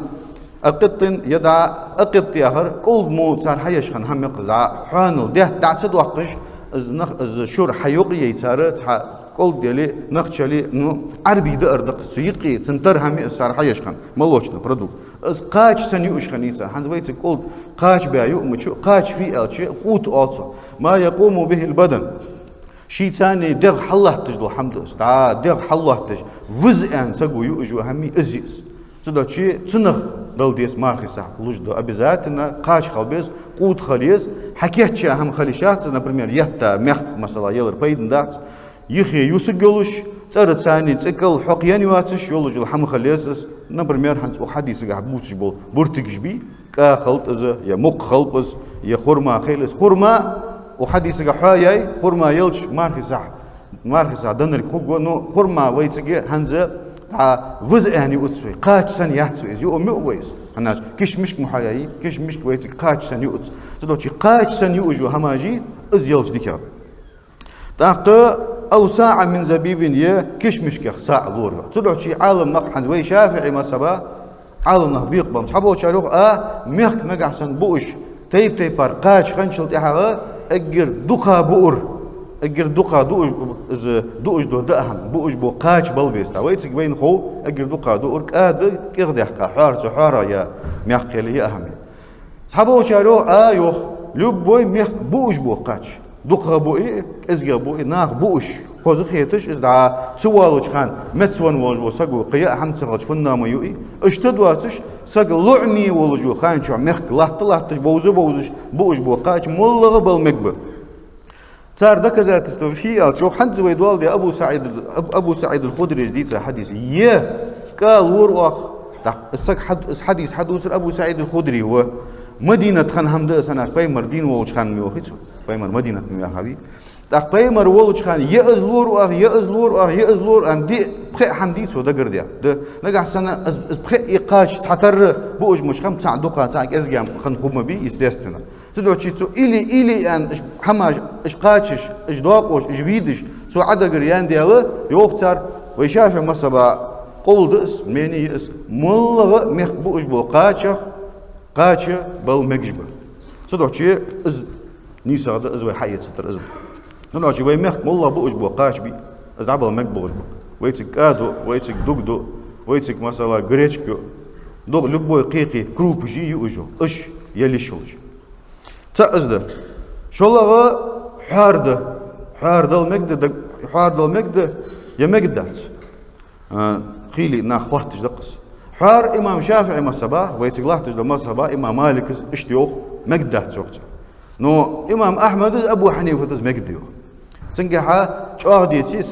S1: أقط يدع أقط يهر كل موت صار حيش خن هم يقزع حانو ده تعصد وقش از شور حيوقي يتسار تح كل ديالي نخشلي نو عربي ده أردق سيقي سنتر هم صار حيش خن ملوشنا برضو از قاش سنيوش خنيسا هنز بيت كل قاش بيعو مشو قاش في ألشي قوت ألصو ما يقوم به البدن شيء ثاني دغ حله تجلو الحمد لله دغ حله تج وزئان سقويو اجو همي ازيس تدوشي تنخ دل ديس مارخي صح لوجدو обязательно قاش خلبيز قوت خليز حكيت هم خليشات например يتا مخ مثلا يلر بايدن دات يخي يوسقلوش صار ثاني تسكل حقيان يواتش يولج الحم خليز например هنس حديث قاعد بوتش بول برتكش بي كا خلط از يا مق خلبز يا خرما خيلس خرما وحديث قاعد خرما يلش مارخي صح دنر خوغو نو خرما ويتسقي هنزه وز يعني أتسوي قاش سن يحتسوي زي أمي ويس هناش كيش مشك محياي كيش مشك ويس قاش سن يؤتس تدوشي قاش سن يؤجو هماجي أزيلش ديكار تاق أو ساعة من زبيب يه كيش مشك ساعة لورا تدوشي عالم نقحن زوي شافعي ما سبا عالم نهبيق بام حبوا شالوخ ميخك نقع سن بوش تيب بار قاش خنشل تحا أجر دقا بؤر اگر دقا دوش دو دهم بوش بو قاش بلبيس تاويتك بين خو اگر دقا دو ارك اد كيغدح كحار حارة يا ميحقل يا اهم صحابه شارو يوخ любой мех буш бокач духабуи эзгабуи нах буш خذخيتش إذا توالج خان متسون وجو سجو قيا هم تغلج فنا ما يوي اشتدواتش سج لعمي وجو خان شو مخ لحت بوزش بوش بوقاش ملغ بالمكب صار ذكر ذات استوفي شوف حد زوي دوال دي أبو سعيد الخدري جديد حديث قال وروخ السك حديث حدوث أبو سعيد الخدري هو مدينة خان حمد سنة بايمر دين ووش خان ميوخيت بايمر مدينة ميا حبيبي بايمر ووش خان يأزلور أن دي بخي حمدي سو ده قرديا ده نجح سنة بخي إيقاش تعتر بوش مش خم تسع دقة تسع أزجام خن خوم بي يستيستنا تدو شيء سو إلي أن حماش إشقاتش إجداقوش إجبيدش سو عدا قريان دياله يوبتر ويشاف مصبا قول دس مني يس ملغ مخ بوش بو قاتش بل مجبر تدو شيء إز نيسا ده إز وحياة ستر إز تدو شيء ويمخ ملغ بوش بو قاتش بي إز عبل مجبر ويتك كادو ويتك دوغدو ويتك مثلا غريتشكو دوغ لبوي قيقي كروب جي يوجو إش يلي شوج تأزده شولغا حارد المجد يمجدات خيلي ناخ وقتش دقس حار إمام شافعي مصباح ويتقلاحتش لمصباح إمام مالك اشتيوخ مجدات سوقته نو إمام أحمد أبو حنيفة مجديوخ سنجحا شوه ديتي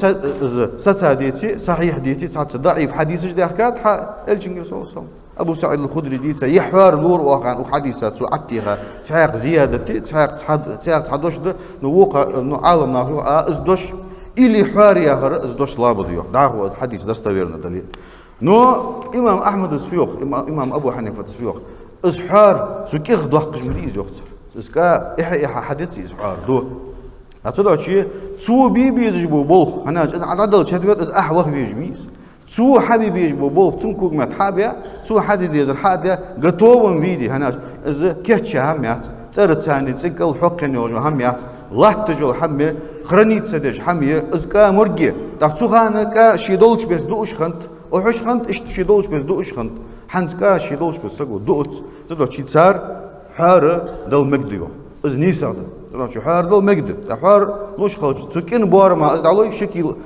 S1: ستا ديتي صحيح ديتي تعت ضعيف حديثش دي حكات الجنجر صلى الله عليه وسلم أبو سعيد الخدري ديتي يحوار لور واقعا وحديثات سعتيها تساق زيادة تساق تحدوش ده نوقع نو عالم ناهو ازدوش إلي حوار ياهر ازدوش لابد يوخ داهو الحديث دستويرنا دليل نو إمام أحمد السفيوخ إمام أبو حنيفة السفيوخ إسحار سكيخ دوحقش مريز يوختصر إسكا إحا حديثي إسحار دو أتدعو شيء سو بيجبو بول أنا عدل شتوت إز أحوه بيجميس سو حبي بيجبو بول تنكوك ما تحابيا سو حدي ديزر حاديا قطوبن بيدي هناش إز كيتشا هميات ترد ثاني تسكل حقن يوجو هميات لا تجول همي خرنيت سدش همي إز كا مرجي تحسو خانة كا شيدولش بس دوش خنت وحش خنت إشت شيدولش بس دوش خنت حنس كا شيدولش بس سقو دوت تدعو شيء صار حارة دل مجديو إز نيسا ده شو حار دل مجد حار لوش خالص سكين بوار ما أزد علوي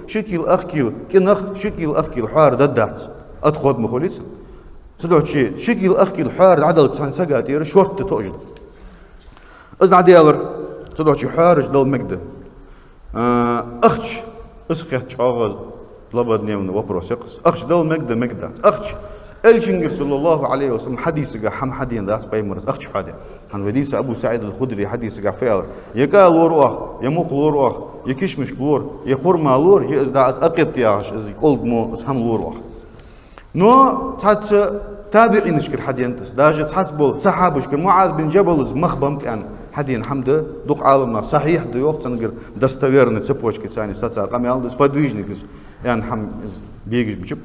S1: شكل أخكيل كنخ شكل أخكيل حار ددات أدخل مخوليت تدعو شيء شكل أخكيل حار عدل تسان سجاتير شورت توجد أزد عديالر تدعو شيء حارج دل مجد أخش اسقيت شاغز لبد نيمن وبروس يقص أخش دل مجد مجدات أخش الجنجر صلى الله عليه وسلم حديث حم حدين داس بايمرز أخش حدا هن وديس أبو سعيد الخدري حديث فعل يقال لوروخ يموق لوروخ يكشمش لور يخرما لور يزدع أقط ياش إز يقولد مو اسهم لوروخ نو تحت تابعين نشكر حدين تس داجة تحسبول صحابش كمعاذ بن جبل مخبم كان حدين حمد دوق عالمنا صحيح ديوخ تنقر دستويرن تسبوش كتاني ساتسار قاميال دس فدويجني كز يعني حم بيجش بجب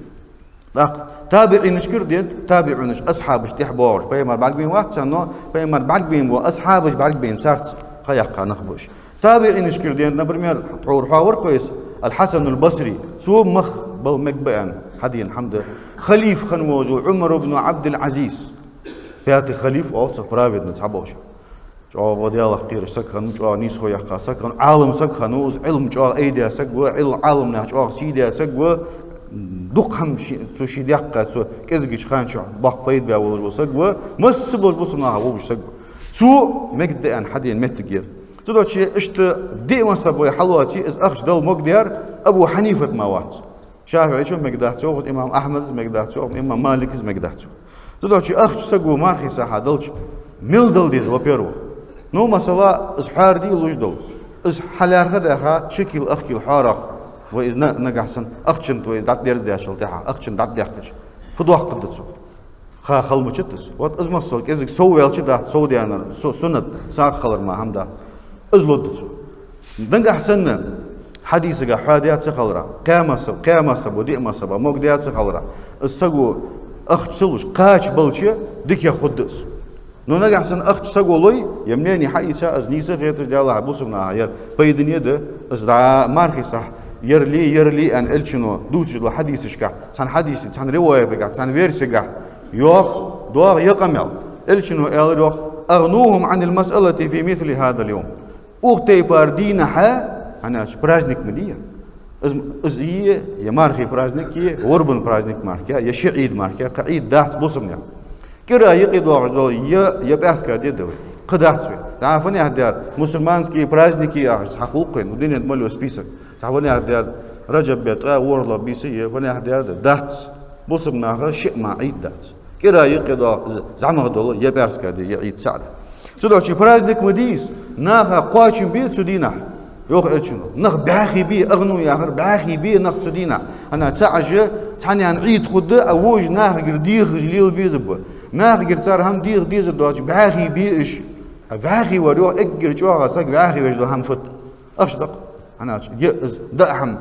S1: تابعين نشكر ديت تابعونش أصحابش تحبورش بيمر بعدين وقت إنه بيمر بعدين وأصحابش بعدين صارت خياقة نخبوش تابعين نشكر ديت نبرمير حور حاور كويس الحسن البصري سو مخ بالمقبان حدين حمد خليف خنوج وعمر بن عبد العزيز فياتي خليف أوصل برابد نتعبوش جوا ودي الله خير سكن جوا نيس خويا خا سكن عالم سكن وز علم جوا أيديا سكوا علم عالمنا جوا سيديا سكوا دوق هم شيء دقة سو كذا خان شو بق بيد بيعول وسقوا مس بوش بوسنا هو بوش سقوا سو مقد أن حدين متجير تدو شيء إشت دي ما سبوا حلواتي إز أخش دل مقدار أبو حنيفة موات شافعي شوف مقدارته إمام أحمد مقدارته إمام مالك مقدارته تدو شيء أخش سقوا مارخي ساحة دلش ميل دل ديز وبيرو نو مسألة إز حار دي لوج دل إز حلار خدها شكل أخكي الحارخ وإذا نجحسن أخشنت وإذا دات ديرز دياشل تها أخشن دات دياختش فدوح قدتسو خا خلمشتس وات أزمسل كذا سو يالش ده سو ديانا سنة ساق خلر ما هم ده أزلودتسو نجحسن حديث حاديات سخلرا قيامة سب وديما سب مقديات سخلرا السجو أخشلوش قاش بلشة ديك ياخدس نو نجحسن أخشلوي يمنيني حقيقة أزنيسة غيرتش ديالله بوسمنا هير بيدني ده أزدع ماركي صح يرلي أن إلشنو دوتش لو حديثش كا سان حديث سان رواية كا سان فيرس كا يوخ دوغ يقمل إلشنو إل يوخ أغنوهم عن المسألة في مثل هذا اليوم. أختي باردين أنا праздник مدية إزيه يا مارخي праздник يا وربن праздник ماركيا يا شعيد ماركيا قعيد دات بوسمنيا كرا يقيدوا عجدول يا بأسكا ديدو قداتسوي تعرفوني هدير مسلمانسكي праздники حقوقين ودين ملو سبيسك تعرفوني هدير رجب بيتغا ورلا بيسيه فوني هدير دات بوسمنا شيء ما عيد دات كرا يقيدوا زعما دول يا بأسكا دي يعيد سعد سودو شي праздник مديس ناخا قواشن بيت سودينا يوخ إلشنو نخ باخي بي أغنو يا غير باخي بي نخ سودينا أنا تعج تعني عن عيد خد أوج ناخ غير ديخ جليل بيزب ناخ غير صار هم ديخ ديز دوج باخي بي إيش باخي وريو إجر شو ساق باخي وجدو هم فت أشدق أنا يز دعهم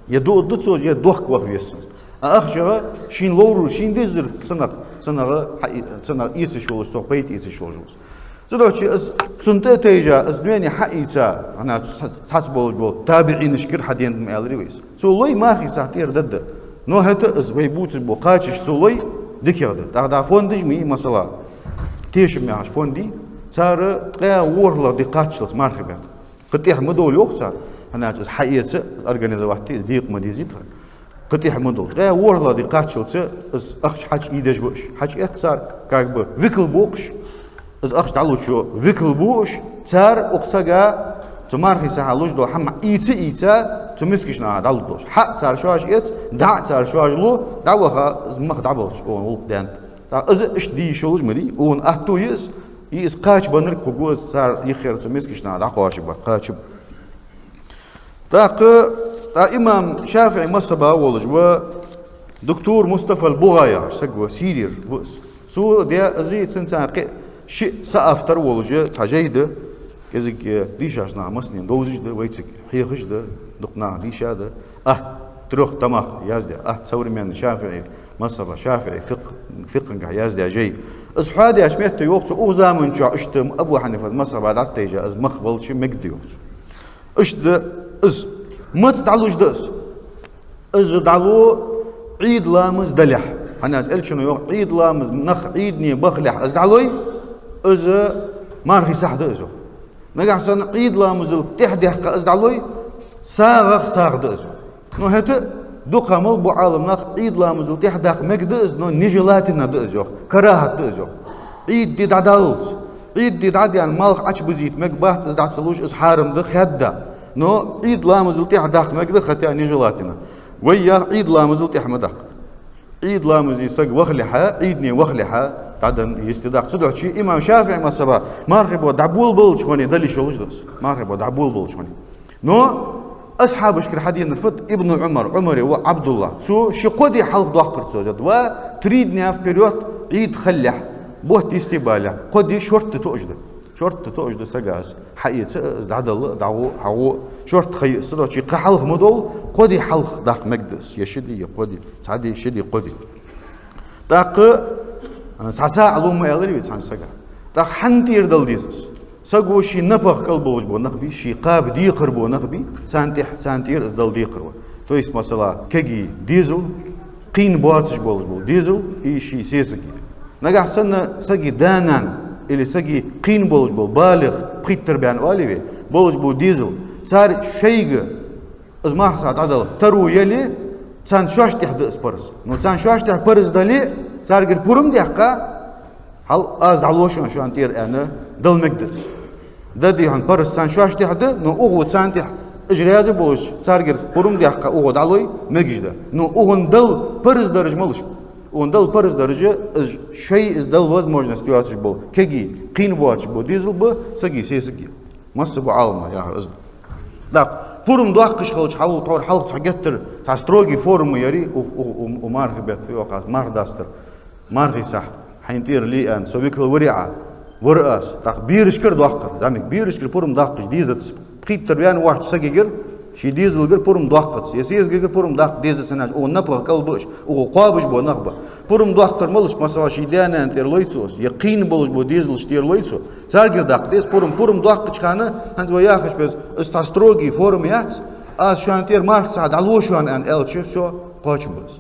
S1: يدو دتسوج يدوخ وقت يسوس أخشى شين لورو شين ديزر سنة يتشول سوق بيت يتشول زلوشي از سنتة تيجا از دواني حقيقة أنا تصبول بول تابعين شكر حدين مالري ويس سولوي مارخي ساعتير ضد نو هتا از ويبوت بوقاتش سولوي دكيرد تاع فوندج مي مثلا تيش مياش فوندي صار تقا ورلا دقاتش مارخي بات قطيح مدول يوق صار أنا از حقيقة أرجانيزا وحدي ديق مديزيتها قطيح مدول تقا ورلا دقاتش از أخش حاج إيدج بوش حاج إت صار كاكب فيكل بوكش از أخش تعلو شو فيكل بوش تار أقصاقا تمارخي ساعة دو حما إيتا تمسكش نها دعلو دوش حق تار شواج إيت دع تار شواج لو دعوها زمخ دعبوش اون ولق دان از إش دي شولج مدي اون أهتو يس قاش بنرك خجوز تار يخير تمسكش نها دعقواش قاش تاق إمام شافعي مصبا ولج و دكتور مصطفى البغايا سقوا سيرير بس سو دي أزيد سنسان شيء سأفتر ولجة تجيده كذا ديشاشنا مسنين دوزج ده ويتك حيخش ده دقنا ديشا ده تروح تماخ يازده تصور من شافعي مصبا شافعي فقه يازده جاي أصحابي أشميت يوقت أوزامن شو أشتم أبو حنيفة مصبا دعت تيجا أز مخبل شيء مجد يوقت أشد أز ما تدعلوش دس أز دعلو عيد لامز دلح أنا أقول شنو يوقت عيد لامز نخ عيدني بخلح أز دعلوي أز مارخي صح دزو نجح سن عيد لامزل تحدي حق أز دعلوي ساغ دزو نو هت دوقا مل بو عالم نخ عيد لامزل تحدي حق مجدز نو نجلاتنا دزو كراهة دزو عيد دي دعدالز عيد دي دعدي عن مالخ عش بزيت مجبات أز دعت سلوش أز حارم ده خدا نو عيد لامزل تحدي حق مجد خطأ نجلاتنا ويا عيد لامزل تحمدك عيد لامزي سق وخلحة عيدني وخلحة بعدين يستدعى صدق شيء إمام شافعي ما سبا مارخبو دعبول بول شوني دلي شولش دس مارخبو دعبول بول شوني نو أصحاب شكر حديث نفت ابن عمر وعبد الله سو شقودي حلق دوقر سوجد وتريدني في بيريود عيد خلح بوت استبالة قدي شرط تؤجد سجاس حقيقة دعدل دعو شرط خي صدق شيء قحلق مدول قدي حلق داق مقدس يشدي قدي تعدي يشدي قدي داق ساسا علوم يالري بيتسان سجا داق حنتير دل ديزس سجوا شيء نبخ قلبوش بو نخبي شيء قاب ديقر بو نخبي سانتير دل ديقر تو اسم مثلا كجي ديزل قين بواتش بولش بو ديزل شيء سيسكي نجح سنة سجي دانان اللي سجي قين بولش بو بالغ بخيت تربيان والي بولش بو ديزل صار شيء از ما ساعة عدل ترو يلي سان شواش تحت اسبرس نو سان شواش تحت برز دلي صار غير بورم ديحكا هل از دعلوشون شو انتير انا دل مقدس ددي هن برز سان شواش تحت نو اوغو سان تحت اجريازي بوش صار غير بورم ديحكا اوغو دعلوي مجده نو اوغن دل برز درج ملش он дал пару дороже شيء издал возможность ситуации был кеги قين بواتش بو ديزل бо саги сесги масса бо алма я раз да пурум дуаққыш халч халу тор халк чагеттер та строги формы яри у мархбет фиоқас мардастер мархиса хайнтир ли ан собикл вариа ورأس تقبير شكر دوقر دامك بير شكر پورم داقش ديزت قيت تربيان واحد ساجير شي ديزل غير پورم دوقت يسيز غير پورم داق ديزت سناج او نبغ قلبش او قابش بو نخبه پورم دوقر ملش مثلا شي دانا انتر لويتسوس يقين بولش بو ديزل شتير لويتسو زارغير داق ديز پورم دوق چخانه هنز وياخش بس استاستروغي فورم يات از شانتير مارك ساعد علوشوان ان الچ سو قاچ بس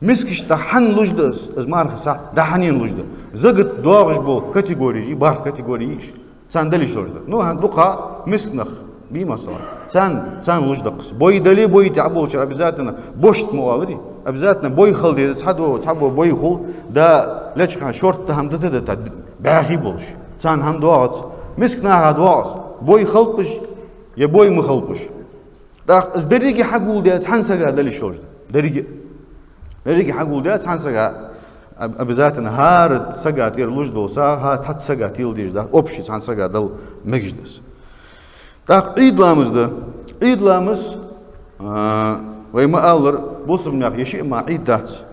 S1: مسكش تحن لجدس از مارخ صح دحنين لجد زغت دوغش بول كاتيجوري بار كاتيجوريش سان دليش لجد نو هندقها مسنخ بمصر سان لجدقس بوي دلي بوي تعبول شر ابزاتنا بوشت موالري ابزاتنا بوي خلدي تصحبوا بوي خل دا ليش كان شورت هم دت باهي بولش سان هم دوغت مسكنا هادواس بوي خلبش يا بوي مخلبش دا از دريجي حقول ده تحنسغا دليش لجد دريجي حقول ده تحنسغا ابزاتنا هارد سغات ير لجدو سا ها تحت سغات يلديش دا اوبشي تحنسغا دل مجدس Так идламызды, идламыз, вайма аллар, босымнақ еші ма иддац.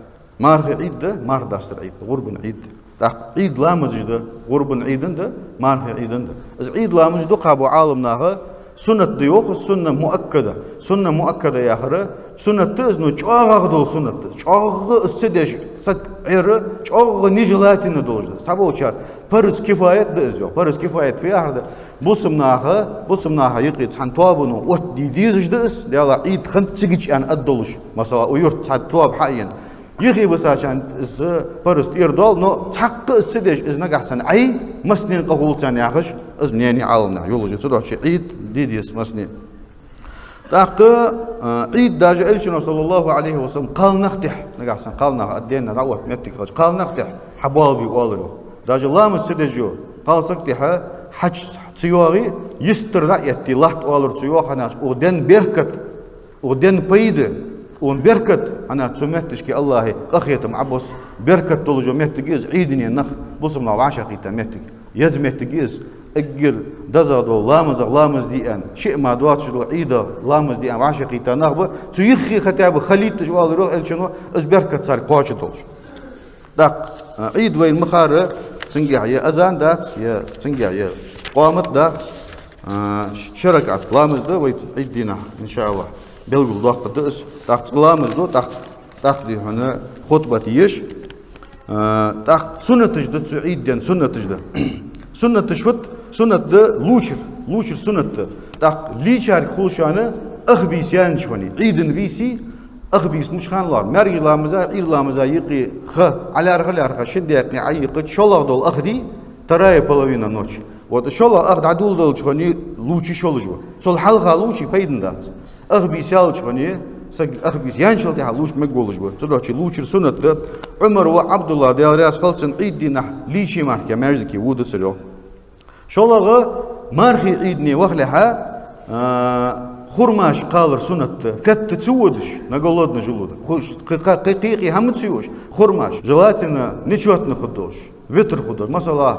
S1: Марғы идді, мардастыр идді, ғұрбын идді. Так идламызды, ғұрбын идінді, марғы идінді. Идламызды қабу алымнағы Sunnatda yok, sunna muakkada. Sunna muakkada yaxırı. Sunnatta iznu çoğağı dol sunnatta. Çoğağı istedeş, sak eri, çoğağı nijelatini dolujda. Sabah uçar. Parız kifayet de iz yok. Parız kifayet fiyahırda. Bu sımnaha yıqı çan tuabunu ot didizijda iz. Diyala id xınt çıgiç an addoluş. Masala uyurt çan tuab hayyen. Yıqı bısaçan iz parız irdol. No çaqqı istedeş izna qahsan ay. Masnin qahulcan yaxış. İz neyni alına. Yolucu çıdoqçı id didis masni. Taqı id daja elçin sallallahu aleyhi ve sellem qalnaqtih. Naqahsan qalnaq addiyana da'vat mettik qaj. Qalnaqtih. Habalbi oluru. Daja lamız istedejo. Qalsaqtiha hac tiyori yistir ra'yati laht olur tiyo xanaç. Oden berkat. Oden paydı. On berkat ana tsumettiş ki Allah'ı qaxiyetim abbas berkat dolujo mettigiz idini naq busumna vaşaqita mettik. Yazmettigiz اجر دزادو لامز دي ان شيء ما دوات شدو عيدا لامز دي ان عاشقي تناغب تيخي ختاب خليت جوال روح الشنو از بركه صار قوش دولش داك عيد وين مخاره سنجع يا اذان دات يا سنجع يا قامت دات شركات لامز دو ويت عيدنا ان شاء الله بلغ دوق قدس داك لامز دو داك دي هنا خطبه يش داك سنه تجد عيد دين سنه تجد سنه تشوت سنت ده لوشر سنت تاق ليشار خلشانه اخبيسيان شوني عيدن بيسي اخبيس مشخانلار مرجلامزا ايرلامزا يقي خ على ارخ شديقني عيق شولغ دول اخدي تراي половина ночи вот шола ах дадул дол чхони лучи шолжу сол халха лучи пейдндат اخبيسял чхони اخبيسيان شولти халуч меголжу содочи лучир сунат да умар ва абдулла да рас халцын иддина личи марке мержики вуду цело شولغه مارخي عيدني وخلها خرماش قالر سنت فت تسودش نقولدنا جلود خوش قيقي هم تسوش خرماش جلاتنا نشوتنا خدوش وتر خدوش مثلا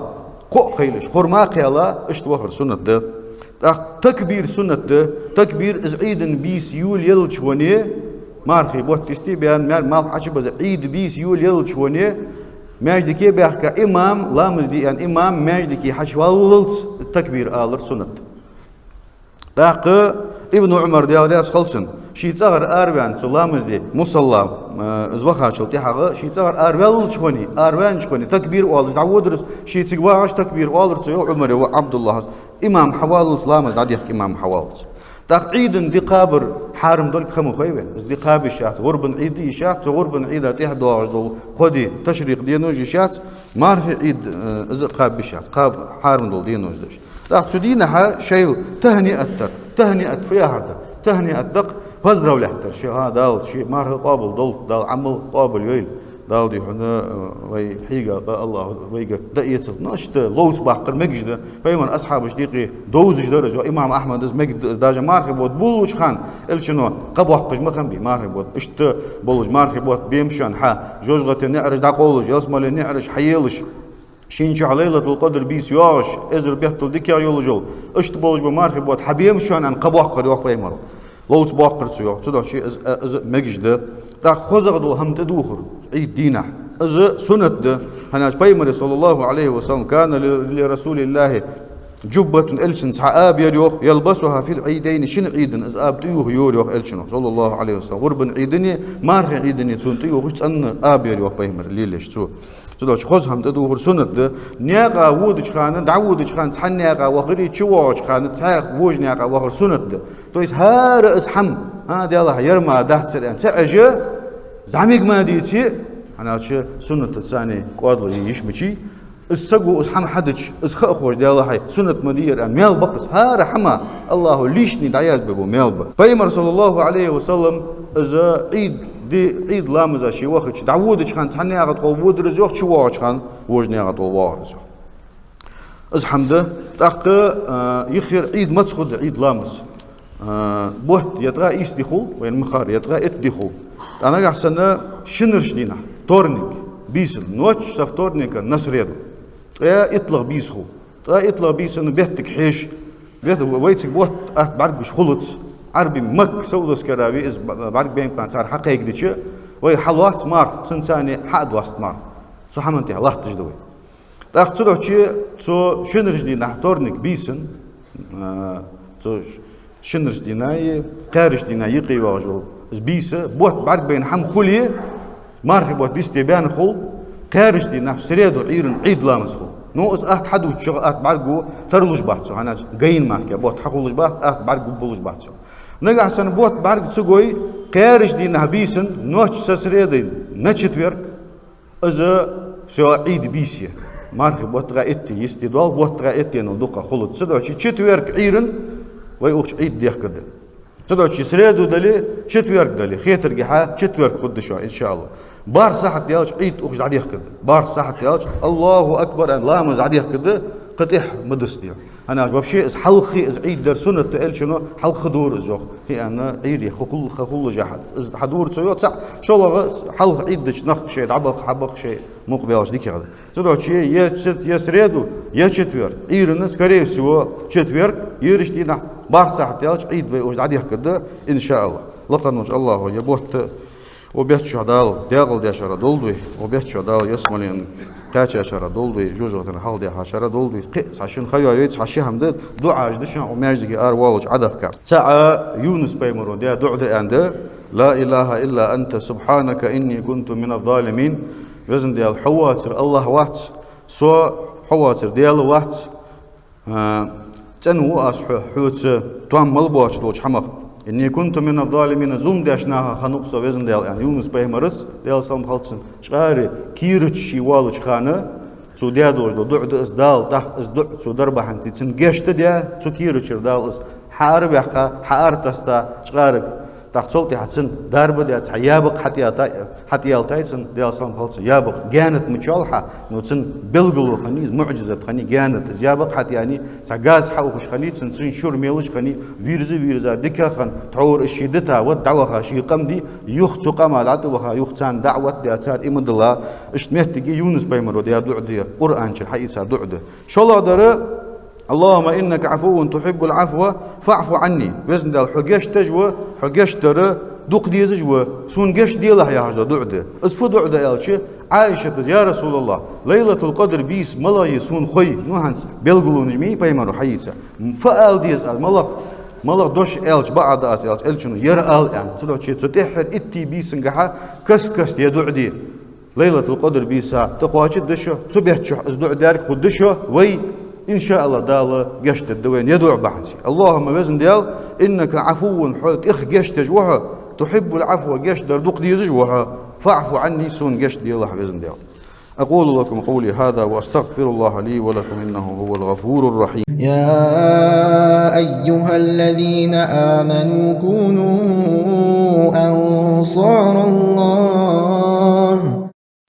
S1: قو خيلش خرما قيلا اشت وخر سنت ده تكبير سنت ده تكبير از عيدن بيس يول يلچوني مارخي بوت تستي بيان مال عشب عيد بيس يول يلچوني ماجدكي بيحكى إمام لامز دي يعني إمام ماجدكي حشوالت التكبير آلر سنة داق ابن عمر ديال رياس خلصن شي تصغر أربان لامز دي مصلى زبخاشل تيحاغ شي تصغر أربان شخوني تكبير آلر دعوة شي تقواعش تكبير آلر تيو عمر وعبد الله إمام حوالت لامز دعد يحكي إمام حوالت داق عيدن دي قابر حارم دول خمو خيبن از دي قابي شات غربن عيدي شات غربن عيدا تيح دوغش دول خودي تشريق دينوجي شات مارح عيد از قابي شات قاب حارم دول دينوج داش داق سدينها شيل تهنئة فيها هذا تهنئة دق فزروا لحتر شي ها دال شي مارح قابل دال عمل قابل يويل دال دي هنا وي حيقا الله ويقر دقيتل ناشت لوت باقر مجد فيمن اصحاب شديقي دوزج درجه امام احمد از مجد داجا مارخ بود بولوش خان الشنو قبوح قج مخن بي مارخ بود اشت بولوج مارخ بود بيمشان ح جوجغت نعرج داقولج يسمل نعرج حيلش شينش عليلة القدر بيس ياش ازر بيحتل ديكيا يولجول اشت بولوج بمارخ بود حبيمشان ان قبوح قر يوق بيمر لوت باقر تسيو تدو شي از مجد دا خزغ دول هم تدوخر عيد دينا از سنة ده هناش بيمر صلى الله عليه وسلم كان لرسول الله جبة الشن سعاب يريوخ يلبسها في العيدين شن عيدن از اب تيوخ يوريوخ الشن صلى الله عليه وسلم غربن عيدني مارخ عيدني سن تيوخ ان اب يريوخ بيمر ليلش تو تدوش خوز هم تدوخر سنة ده نياقا وودش خان دعودش خان تحنياقا وغري تشوش خان تساق ووج نياقا وغر سنة ده تويس هار اسحم ها دي الله يرمى دهت سريان سأجه زعميك ما ديتي أنا شيء سنة الثانية قادلو يشمشي السقو اسحم حدش اسخ أخوش دي الله هاي سنة مدير ميل بقص ها رحمة الله ليشني دعياز بقو ميل بق فيمر صلى الله عليه وسلم إذا عيد لامزا شي وقت دعودش خان تحني أغد قوود رزوق شو واش خان وجني أغد قوود رزوق اسحمده تاق يخير عيد متخد عيد لامز بوت يتغا إيس دخول وين مخار يتغا إت دخول أنا أحسن شنرش دينا تورنيك بيسل نوتش سف تورنيك نسريدو تغا إطلق بيسخو تغا إطلق بيسل بيتك حيش بيت ويتك بوت بعرقش خلط عربي مك سودس كراوي إز بعرق بين كان صار حقيق ديش وي حلوات مار سنتاني حد وسط مار سو حمنتي الله تجدوي تاق تلو شي تو شنرش دينا تورنيك بيسن تو شنرش ديناي قارش دينا يقي واجو بيسه بوت بعد بين حم خليه مارك بوت بيس تبان خل قارش دينا سريدو عيرن عيد لامس خل نو اس احد حدو شغات بعرقو ترلوش بحثو انا جاين مارك بوت حقولش بحث احد بعرقو بولش بحثو نجا حسن بوت بعرق تسوي قارش دينا بيسن نوتش سريدي نتشتورك از سو عيد بيسيه مارك بوت غايتي يستدوال بوت غايتي ندوقه خلط سدو تشتورك عيرن ويوقش عيد ديخ كده تدعو شي سريدو دلي شتويرك دلي خيتر جحا شتويرك خد شو ان شاء الله بار صحة ديالش عيد اوكش عديخ كده بار صحة ديالش الله اكبر ان لا مز عديخ كده قطيح مدس ديال انا بشي از حلخي از عيد در سنة تقل شنو حلخ دور ازوخ هي انا عيري خخول جحد از حدور تسويو صح شو الله حلخ عيد دش نخ شي دعبق حبق شي مقبلش ديك هذا تدعو شي يا سريدو يا شتوير عيرنا скорее всего четверг يرش دينا بار صحة ديالش عيد بيوجد عديح كده إن شاء الله لقنوش الله يبوت وبيت شهدال ديال دي شرا دولدوي وبيت شهدال يسمونين كاتش شرا دولدوي جوجوتن حال دي شرا دولدوي قيس عشان خيويت عشي حمد دعاء دشان وماجدي ار والج عدفك ساعة يونس بيمرو دي دعاء عنده لا إله إلا أنت سبحانك إني كنت من الظالمين وزن ديال حواتر الله وات سو حواتر ديال وات تنو أصحى حوت توام ملبوش لوج حمق إني كنت من الظالمين زوم داشناها خنوق سويزن ديال يعني يونس بيمرس ديال سام خالصن شقاري كيرت شي والج خانه تو ديادوج دو دعد اس دال تح اس دع تو دربه حنتي تنجشت ديا تو كيرت دال اس حارب يحقا حار تستا شقارك تحصلتي حتسن دربه ديا يابق حتى يالتايسن ديال سام خالص يابق جانت متشالحه نو تسن بلغلو خنيز معجزه خني جانت يابق حتى يعني تغاز حوش خني تسن شور ميلش خني فيرزا دكا خن تعور الشدتا ودعوها شي قمدي يخت قما دعوها يختان دعوه ديا صار امد الله اشتمهتي يونس بيمرو ديا دعدي قران شي حقيقه دعده شو الله دره اللهم إنك عفو تحب العفو فاعف عني بإذن الله حجاش تجوا حجاش ترى دوق ديز جوا سون جاش ديله يا حجدا دعده أصفو دعده يالشي عائشة يا رسول الله ليلة القدر بيس ملاي سون خوي نوهانس بيلقلو نجمي بيمرو حييسا فأل ديز ملق دوش إلش بعد أس إلش إلشنو ير أل يعني تلو شيء تتحر إتي بيس نجحا كس يدعدي ليلة القدر بيسا تقواشي دشو سبيحتشو أزدع دارك خد دشو وي إن شاء الله دال جشت الدوين يدعو بحنسي اللهم وزن ديال إنك عفو حلت إخ جشت جوها تحب العفو جشت دردوق ديز جوها فاعفو عني سون جشت ديال الله وزن ديال أقول لكم قولي هذا وأستغفر الله لي ولكم إنه هو الغفور الرحيم
S2: يا أيها الذين آمنوا كونوا أنصار الله